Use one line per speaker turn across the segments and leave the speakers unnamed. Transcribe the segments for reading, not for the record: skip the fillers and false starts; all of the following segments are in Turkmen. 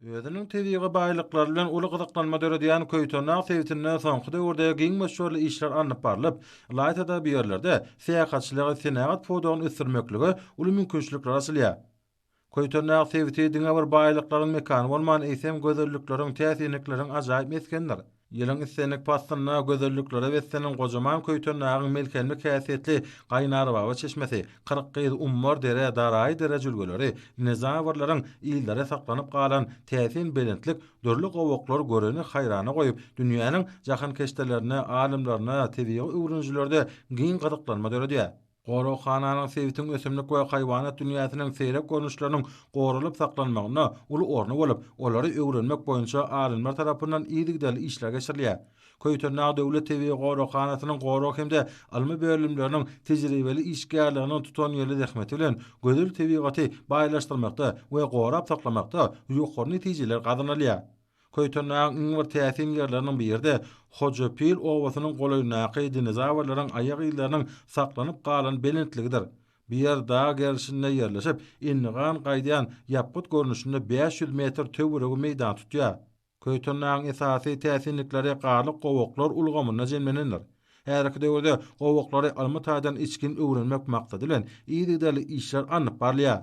Özüniň tebigy baýlyklary bilen uly gyzyklanma döredýän köýtürnäk sebitinden soňky döwürde giň meşhurly işler alınıp barylyp, Laytada bir ýerlerde seýahatçylygy senagat fotogyny üstürmekligi uly mümkinçilikler açylýar. Köýtürnäk sebiti diňe bir baýlyklaryň mekany bolman eýsem gözellikleriň, täsirlikleriň ajaýyp meskendir. Ýylyň islenlik pastyna gözelliklere beslenen gojaman köýtürnägiň melkenli käsiyetli gaýnar baba çeşmesi, 40 ummar dere, daray dere jülgeleri, dinozawrlaryň ýyllary saklanyp galan täsin belentlik dörli gowoklar göreni haýrana goýup, dünýäniň jahan keşdelerine, alimlaryna, tebigy öwrünjilerde giň gyzyklanma döredýär. Goroxananyň sebitin ösümlik we haýwanat dünýäsiniň seýrek görnüşleriniň gorulyp saklanmagyna uly orny bolup, olary öwrenmek boýunça alimler tarapyndan ýygydly işler geçirilýär. Köýtürnäk döwlet tebigy goroxanasynyň gorok hemde almy bölümleriniň tejribeli işgärligini tutan ýerli zähmeti bilen gözel tebigaty baýlaşdyrmakda we gorap saklamakda ýokary netijeler gazanylýar. Köýtürnäk bir täsin ýerleriniň bir ýerde Hojapil owasynyň golaýnaky dinozawrlaryň aýak ýyllarynyň saklanyp galan belentligidir. Bir ýer dağa gerşinde ýerleşip, innigan gaýdyan ýapgyt görnüşinde 500 metr töweregi meýdan tutýar. Köýtürnägiň esasy täsinlikleri garlyk gowoklar ulgamyna jemlenendir. Härki döwürde gowoklary almy taýdan içkin öwrenmek maksady bilen ýygydly işler anyp barlýar.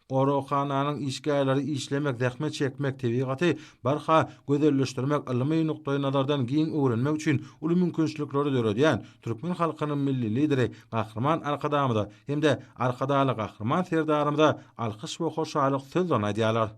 Goroxananyň işgärleri işlemek, zähmet çekmek, tebigaty barha gözelleşdirmek, almy nukdaý nazardan giň öwrenmek üçin uly mümkinçilikleri döredýän türkmen halkynyň milli lideri Gahrman Arkadamyda hemde Arkadaly Gahrman serdarymyza alkyş we hoşalyk söz aýdýarlar.